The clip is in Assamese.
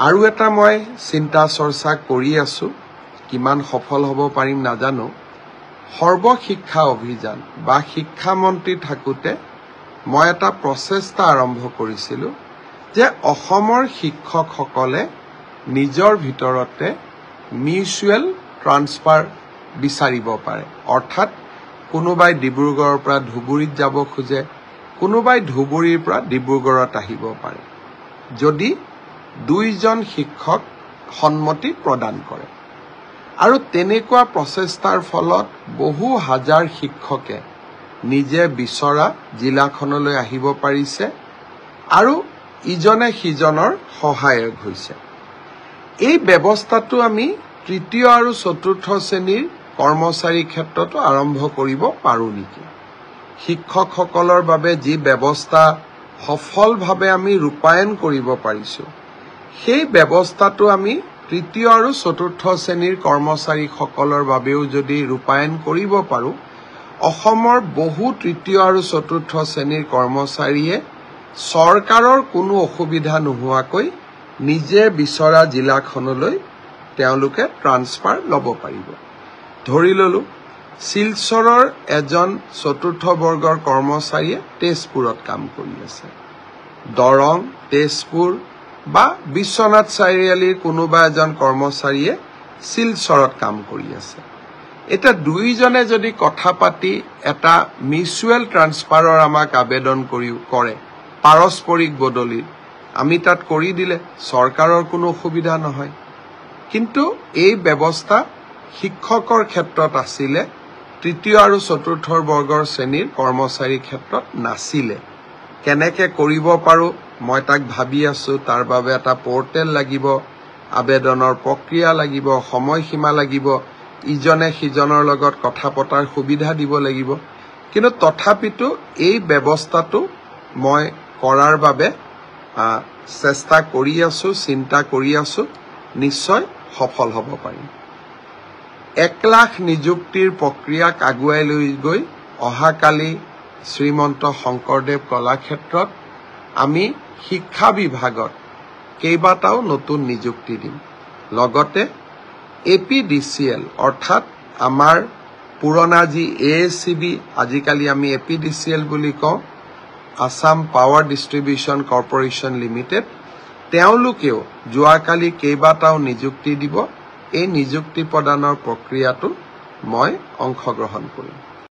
আৰু এটা মই চিন্তা চৰ্চা কৰি আছো, কিমান সফল হ'ব পাৰিম নাজানো। সৰ্বশিক্ষা অভিযান বা শিক্ষামন্ত্ৰী থাকোঁতে মই এটা প্ৰচেষ্টা আৰম্ভ কৰিছিলোঁ যে অসমৰ শিক্ষকসকলে নিজৰ ভিতৰতে মিউচুৱেল ট্ৰান্সফাৰ বিচাৰিব পাৰে। অৰ্থাৎ কোনোবাই ডিব্ৰুগড়ৰ পৰা ধুবুৰীত যাব খোজে, কোনোবাই ধুবুৰীৰ পৰা ডিব্ৰুগড়ত আহিব পাৰে, যদি দুইজন শিক্ষক সন্মতি প্ৰদান কৰে। আৰু তেনেকুৱা প্ৰচেষ্টাৰ ফলত বহু হাজাৰ শিক্ষকে নিজে বিচৰা জিলাখনলৈ আহিব পাৰিছে আৰু ইজনে সিজনৰ সহায়ক হৈছে। এই ব্যৱস্থাটো আমি তৃতীয় আৰু চতুৰ্থ শ্ৰেণীৰ কৰ্মচাৰীৰ ক্ষেত্ৰতো আৰম্ভ কৰিব পাৰোঁ নেকি? শিক্ষকসকলৰ বাবে যি ব্যৱস্থা সফলভাৱে আমি ৰূপায়ণ কৰিব পাৰিছোঁ, সেই ব্যৱস্থাটো আমি তৃতীয় আৰু চতুৰ্থ শ্ৰেণীৰ কৰ্মচাৰীসকলৰ বাবেও যদি ৰূপায়ণ কৰিব পাৰোঁ, অসমৰ বহু তৃতীয় আৰু চতুৰ্থ শ্ৰেণীৰ কৰ্মচাৰীয়ে চৰকাৰৰ কোনো অসুবিধা নোহোৱাকৈ নিজে বিচৰা জিলাখনলৈ তেওঁলোকে ট্ৰান্সফাৰ ল'ব পাৰিব। ধৰি ললোঁ শিলচৰৰ এজন চতুৰ্থ বৰ্গৰ কৰ্মচাৰীয়ে তেজপুৰত কাম কৰি আছে, দৰং, তেজপুৰ বা বিশ্বনাথ চাৰিআলিৰ কোনোবা এজন কৰ্মচাৰীয়ে শিলচৰত কাম কৰি আছে। এতিয়া দুইজনে যদি কথা পাতি এটা মিউচুৱেল ট্ৰান্সফাৰৰ আমাক আবেদন কৰে, পাৰস্পৰিক বদলি, আমি তাত কৰি দিলে চৰকাৰৰ কোনো অসুবিধা নহয়। কিন্তু এই ব্যৱস্থা শিক্ষকৰ ক্ষেত্ৰত আছিলে, তৃতীয় আৰু চতুৰ্থ বৰ্গৰ শ্ৰেণীৰ কৰ্মচাৰীৰ ক্ষেত্ৰত নাছিলে। কেনেকৈ কৰিব পাৰোঁ মই তাক ভাবি আছো। তাৰ বাবে এটা পৰ্টেল লাগিব, আবেদনৰ প্ৰক্ৰিয়া লাগিব, সময়সীমা লাগিব, ইজনে সিজনৰ লগত কথা পতাৰ সুবিধা দিব লাগিব। কিন্তু তথাপিতো এই ব্যৱস্থাটো মই কৰাৰ বাবে চেষ্টা কৰি আছো, চিন্তা কৰি আছো, নিশ্চয় সফল হ'ব পাৰিম। 1 লাখ নিযুক্তিৰ প্ৰক্ৰিয়াক আগুৱাই লৈ গৈ অহাকালি শ্ৰীমন্ত শংকৰদেৱ কলাক্ষেত্ৰত আমি শিক্ষা বিভাগত কেইবাটাও নতুন নিযুক্তি দিম। লগতে APDCL অৰ্থাৎ আমাৰ পুৰণা যি ASCB, আজিকালি আমি APDCL বুলি কওঁ, Assam power distribution corporation limited, তেওঁলোকেও যোৱাকালি কেইবাটাও নিযুক্তি দিব। এই নিযুক্তি প্ৰদানৰ প্ৰক্ৰিয়াটো মই অংশগ্ৰহণ কৰিম।